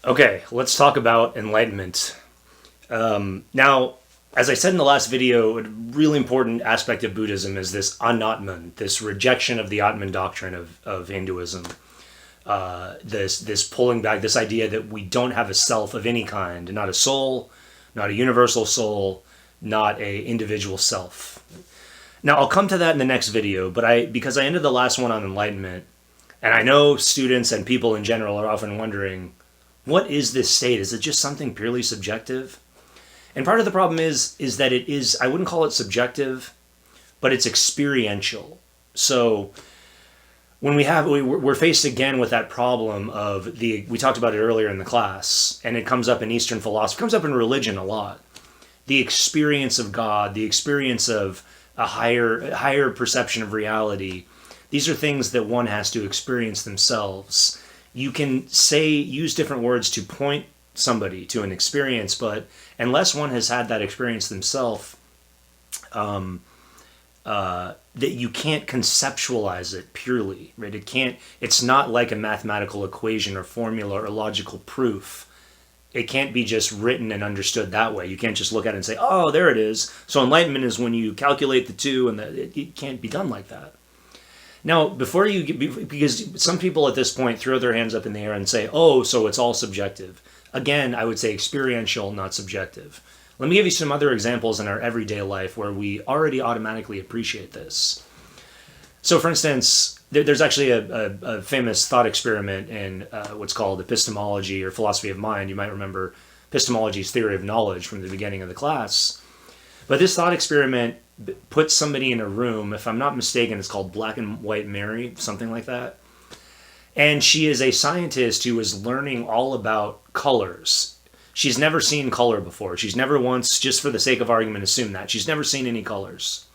Okay, let's talk about enlightenment. Now, as I said in the last video, a really important aspect of Buddhism is this anatman, this rejection of the Atman doctrine of Hinduism. This pulling back, this idea that we don't have a self of any kind, not a soul, not a universal soul, not a individual self. Now, I'll come to that in the next video, but because I ended the last one on enlightenment, and I know students and people in general are often wondering, what is this state? Is it just something purely subjective? And part of the problem is that it is, I wouldn't call it subjective, but it's experiential. So when we're faced again with that problem of we talked about it earlier in the class, and it comes up in Eastern philosophy, it comes up in religion a lot. The experience of God, the experience of a higher perception of reality. These are things that one has to experience themselves. You can use different words to point somebody to an experience, but unless one has had that experience themselves, that you can't conceptualize it purely, right? It's not like a mathematical equation or formula or logical proof. It can't be just written and understood that way. You can't just look at it and say, oh, there it is. So enlightenment is when you calculate the two, and it can't be done like that. Now, because some people at this point throw their hands up in the air and say, oh, so it's all subjective. Again, I would say experiential, not subjective. Let me give you some other examples in our everyday life where we already automatically appreciate this. So, for instance, there's actually a famous thought experiment in what's called epistemology or philosophy of mind. You might remember epistemology's theory of knowledge from the beginning of the class. But this thought experiment puts somebody in a room, if I'm not mistaken, it's called Black and White Mary, something like that. And she is a scientist who is learning all about colors. She's never seen color before. She's never once, just for the sake of argument, assume that. She's never seen any colors.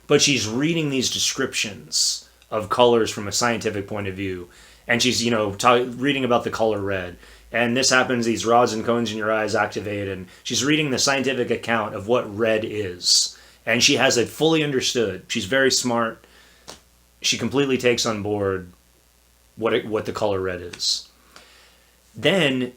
But she's reading these descriptions of colors from a scientific point of view. And she's, reading about the color red. And this happens, these rods and cones in your eyes activate. And she's reading the scientific account of what red is. And she has it fully understood. She's very smart. She completely takes on board what the color red is. Then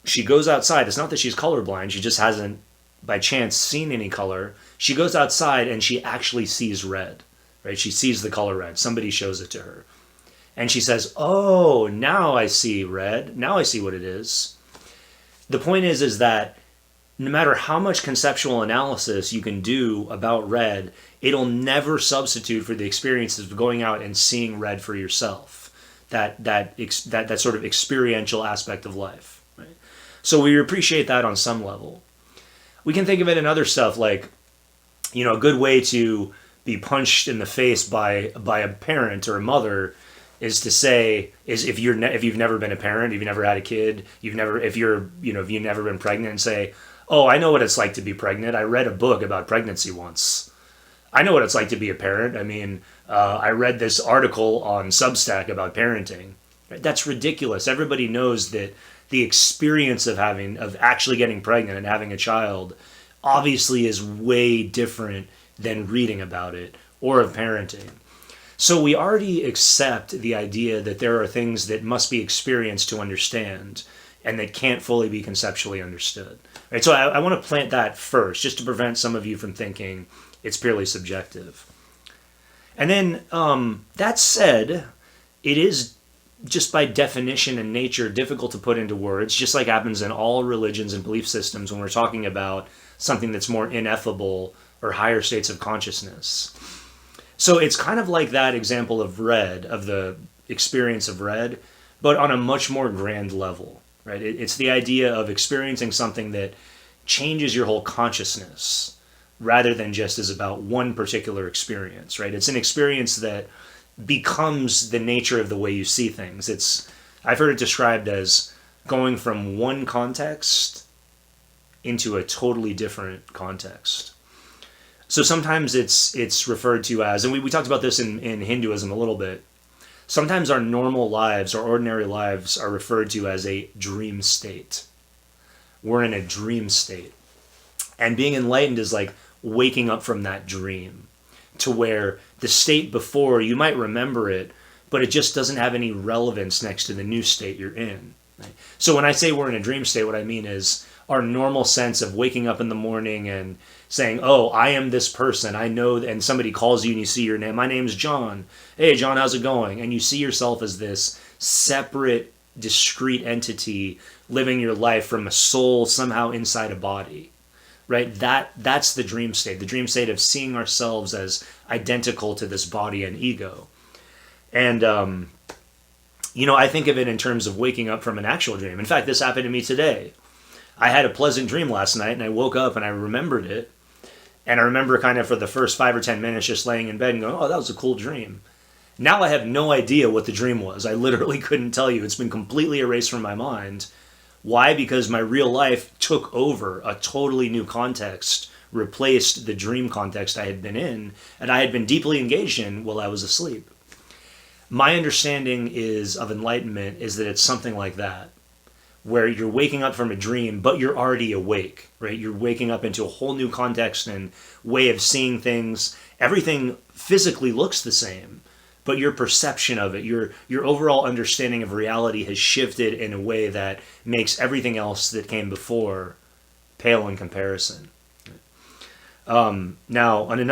she goes outside. It's not that she's colorblind. She just hasn't, by chance, seen any color. She goes outside and she actually sees red. Right? She sees the color red. Somebody shows it to her. And she says, oh, now I see red. Now I see what it is. The point is that no matter how much conceptual analysis you can do about red, it'll never substitute for the experiences of going out and seeing red for yourself. That sort of experiential aspect of life. Right? So we appreciate that on some level. We can think of it in other stuff like, a good way to be punched in the face by a parent or a mother is if you've never been a parent, if you've never had a kid, if you've never been pregnant, and say, oh, I know what it's like to be pregnant. I read a book about pregnancy once. I know what it's like to be a parent. I mean, I read this article on Substack about parenting. That's ridiculous. Everybody knows that the experience of actually getting pregnant and having a child obviously is way different than reading about it or of parenting. So we already accept the idea that there are things that must be experienced to understand and that can't fully be conceptually understood. Right? So I want to plant that first, just to prevent some of you from thinking it's purely subjective. And then, that said, it is just by definition and nature difficult to put into words, just like happens in all religions and belief systems when we're talking about something that's more ineffable or higher states of consciousness. So it's kind of like that example of red, of the experience of red, but on a much more grand level. Right? It's the idea of experiencing something that changes your whole consciousness rather than just is about one particular experience. Right? It's an experience that becomes the nature of the way you see things. I've heard it described as going from one context into a totally different context. So sometimes it's referred to as, and we talked about this in Hinduism a little bit, sometimes our normal lives, our ordinary lives, are referred to as a dream state. We're in a dream state. And being enlightened is like waking up from that dream to where the state before, you might remember it, but it just doesn't have any relevance next to the new state you're in. Right? So when I say we're in a dream state, what I mean is our normal sense of waking up in the morning and saying, oh, I am this person, I know, and somebody calls you and you see your name, my name's John. Hey, John, how's it going? And you see yourself as this separate, discrete entity living your life from a soul somehow inside a body. Right? That's the dream state of seeing ourselves as identical to this body and ego. And, I think of it in terms of waking up from an actual dream. In fact, this happened to me today. I had a pleasant dream last night, and I woke up and I remembered it. And I remember kind of for the first 5 or 10 minutes just laying in bed and going, oh, that was a cool dream. Now I have no idea what the dream was. I literally couldn't tell you. It's been completely erased from my mind. Why? Because my real life took over a totally new context, replaced the dream context I had been in, and I had been deeply engaged in while I was asleep. My understanding of enlightenment is that it's something like that, where you're waking up from a dream, but you're already awake, right? You're waking up into a whole new context and way of seeing things. Everything physically looks the same, but your perception of it, your overall understanding of reality has shifted in a way that makes everything else that came before pale in comparison. Now, on at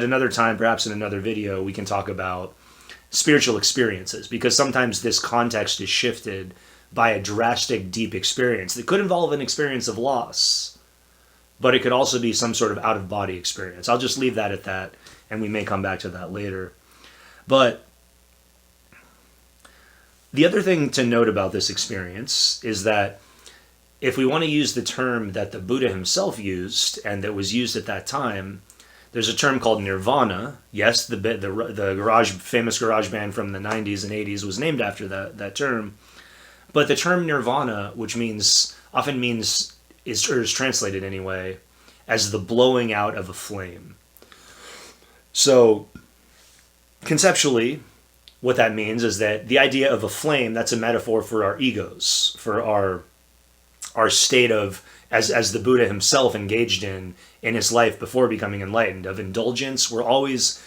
another time, perhaps in another video, we can talk about spiritual experiences, because sometimes this context is shifted by a drastic, deep experience that could involve an experience of loss, but it could also be some sort of out-of-body experience. I'll just leave that at that, and we may come back to that later. But the other thing to note about this experience is that if we want to use the term that the Buddha himself used, and that was used at that time, there's a term called nirvana. Yes, the famous garage band from the 90s and 80s was named after that term. But the term nirvana, which often means, is translated anyway, as the blowing out of a flame. So, conceptually, what that means is that the idea of a flame, that's a metaphor for our egos, for our state of, as the Buddha himself engaged in his life before becoming enlightened, of indulgence. We're always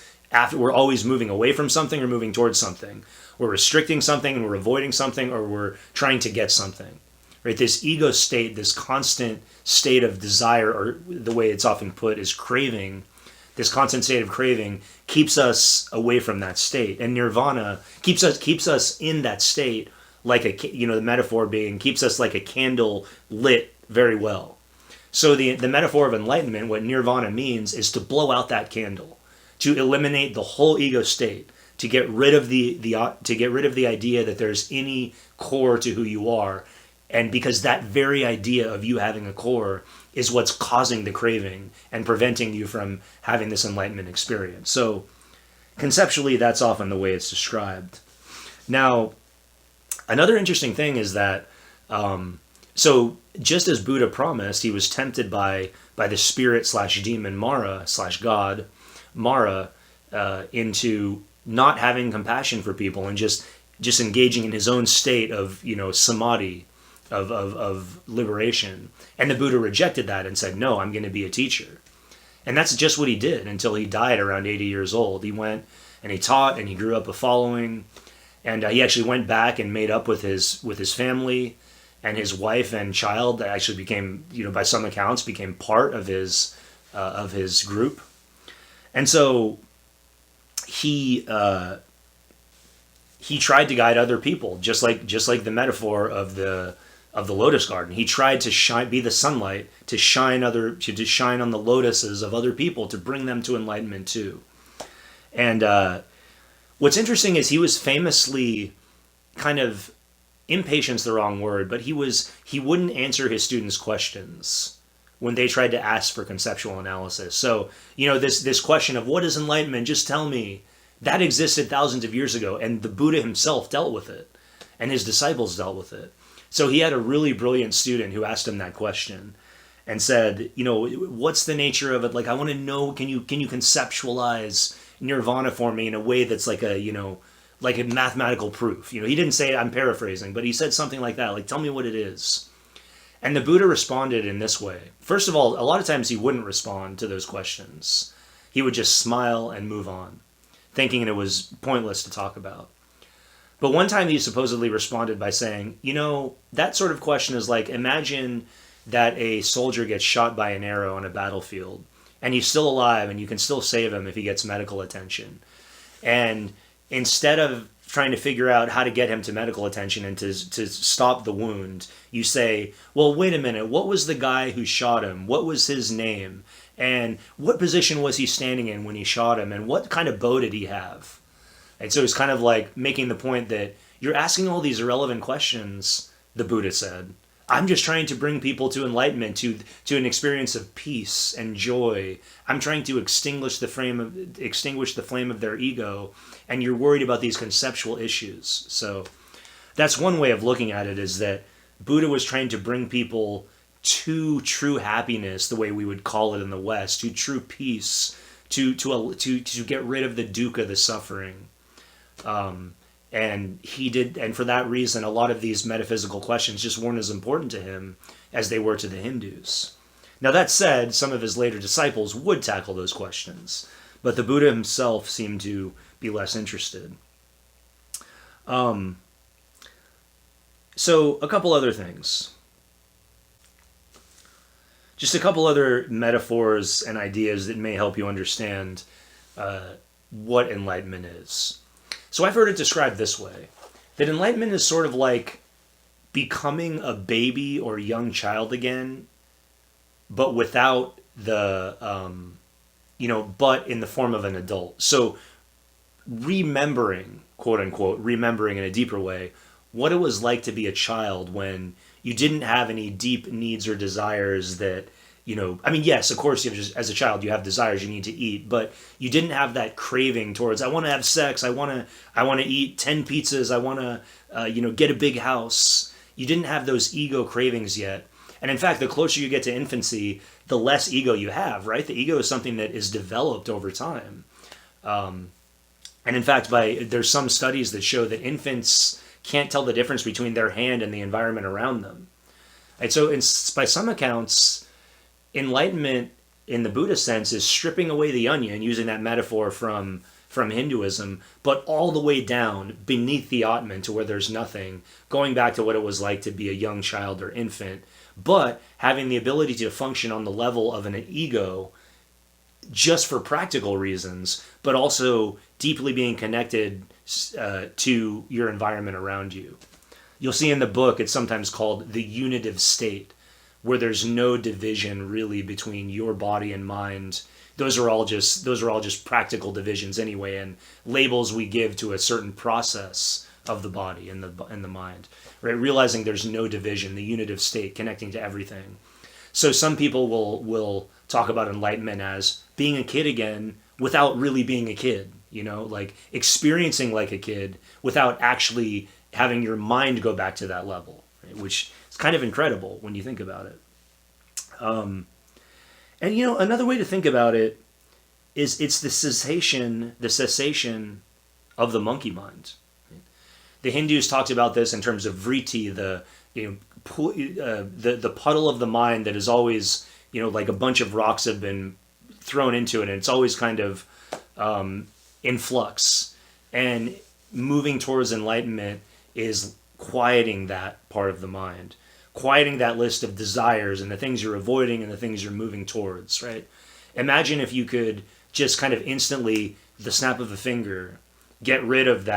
moving away from something or moving towards something. We're restricting something and we're avoiding something, or we're trying to get something. Right? This ego state, this constant state of desire, or the way it's often put is craving, this constant state of craving keeps us away from that state. And nirvana keeps us in that state, like the metaphor being keeps us like a candle lit very well. So the metaphor of enlightenment, what nirvana means, is to blow out that candle, to eliminate the whole ego state, to get rid of the idea that there's any core to who you are, and because that very idea of you having a core is what's causing the craving and preventing you from having this enlightenment experience. So conceptually, that's often the way it's described. Now, another interesting thing is that, so just as Buddha promised, he was tempted by the spirit / demon Mara / God, Mara, into not having compassion for people and just engaging in his own state of, samadhi, of liberation. And the Buddha rejected that and said, no, I'm going to be a teacher. And that's just what he did until he died around 80 years old. He went and he taught and he grew up a following. And he actually went back and made up with his family, and his wife and child that actually became, by some accounts, became part of his group. And so he tried to guide other people, just like the metaphor of the lotus garden. He tried to be the sunlight to shine on the lotuses of other people, to bring them to enlightenment too. And what's interesting is he was famously kind of, impatient's the wrong word, but he wouldn't answer his students' questions when they tried to ask for conceptual analysis. So, this question of what is enlightenment, just tell me, that existed thousands of years ago, and the Buddha himself dealt with it, and his disciples dealt with it. So he had a really brilliant student who asked him that question and said, what's the nature of it? Like, I want to know, can you conceptualize nirvana for me in a way that's like like a mathematical proof? He didn't say it, I'm paraphrasing, but he said something like that, like, tell me what it is. And the Buddha responded in this way. First of all, a lot of times he wouldn't respond to those questions. He would just smile and move on, thinking it was pointless to talk about. But one time he supposedly responded by saying, that sort of question is like, imagine that a soldier gets shot by an arrow on a battlefield and he's still alive and you can still save him if he gets medical attention. And instead of trying to figure out how to get him to medical attention and to stop the wound, you say, well, wait a minute, what was the guy who shot him? What was his name? And what position was he standing in when he shot him? And what kind of bow did he have? And so it's kind of like making the point that you're asking all these irrelevant questions, the Buddha said. I'm just trying to bring people to enlightenment, to an experience of peace and joy. I'm trying to extinguish the flame of their ego, and you're worried about these conceptual issues. So that's one way of looking at it, is that Buddha was trying to bring people to true happiness, the way we would call it in the West, to true peace, to get rid of the dukkha, the suffering. And he did, and for that reason, a lot of these metaphysical questions just weren't as important to him as they were to the Hindus. Now that said, some of his later disciples would tackle those questions, but the Buddha himself seemed to be less interested. So a couple other things. Just a couple other metaphors and ideas that may help you understand what enlightenment is. So I've heard it described this way, that enlightenment is sort of like becoming a baby or young child again, but without the, but in the form of an adult. So remembering, quote unquote, remembering in a deeper way, what it was like to be a child when you didn't have any deep needs or desires that, yes, of course, as a child, you have desires, you need to eat, but you didn't have that craving towards, I want to have sex, I want to eat 10 pizzas, I want to, get a big house. You didn't have those ego cravings yet. And in fact, the closer you get to infancy, the less ego you have, right? The ego is something that is developed over time. And in fact, there's some studies that show that infants can't tell the difference between their hand and the environment around them. And so by some accounts, enlightenment in the Buddhist sense is stripping away the onion, using that metaphor from Hinduism, but all the way down beneath the Atman to where there's nothing, going back to what it was like to be a young child or infant, but having the ability to function on the level of an ego just for practical reasons, but also deeply being connected to your environment around you. You'll see in the book it's sometimes called the unitive state, where there's no division really between your body and mind. Those are all just practical divisions anyway, and labels we give to a certain process of the body and the mind. Right? Realizing there's no division, the unitive state, connecting to everything. So some people will talk about enlightenment as being a kid again without really being a kid, like experiencing like a kid without actually having your mind go back to that level, right? Which is kind of incredible when you think about it. And another way to think about it is it's the cessation of the monkey mind. The Hindus talked about this in terms of vritti, the puddle of the mind that is always, like a bunch of rocks have been thrown into it, and it's always kind of in flux. And moving towards enlightenment is quieting that part of the mind, quieting that list of desires and the things you're avoiding and the things you're moving towards, right? Imagine if you could just kind of instantly, the snap of a finger, get rid of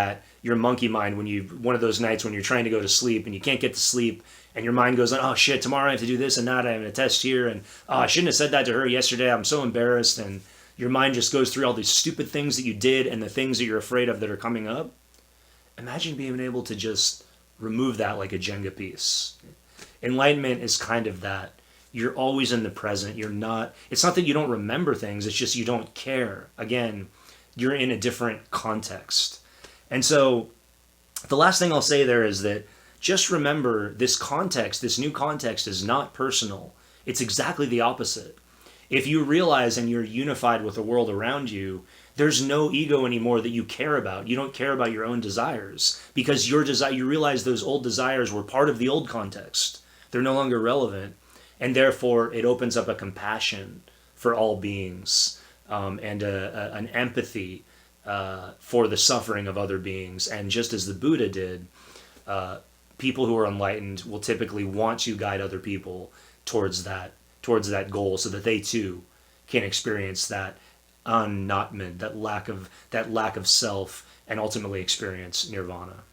your monkey mind one of those nights when you're trying to go to sleep and you can't get to sleep and your mind goes on, oh shit, tomorrow I have to do this and that, I have a test here, and oh, I shouldn't have said that to her yesterday, I'm so embarrassed, and your mind just goes through all these stupid things that you did and the things that you're afraid of that are coming up. Imagine being able to just remove that like a Jenga piece. Enlightenment is kind of that. You're always in the present. It's not that you don't remember things, it's just you don't care. Again, you're in a different context. And so the last thing I'll say there is that just remember this new context is not personal. It's exactly the opposite. If you realize and you're unified with the world around you, there's no ego anymore that you care about. You don't care about your own desires because you realize those old desires were part of the old context. They're no longer relevant. And therefore, it opens up a compassion for all beings and an empathy for the suffering of other beings. And just as the Buddha did, people who are enlightened will typically want to guide other people towards that goal, so that they too can experience that unnotment, that lack of self, and ultimately experience nirvana.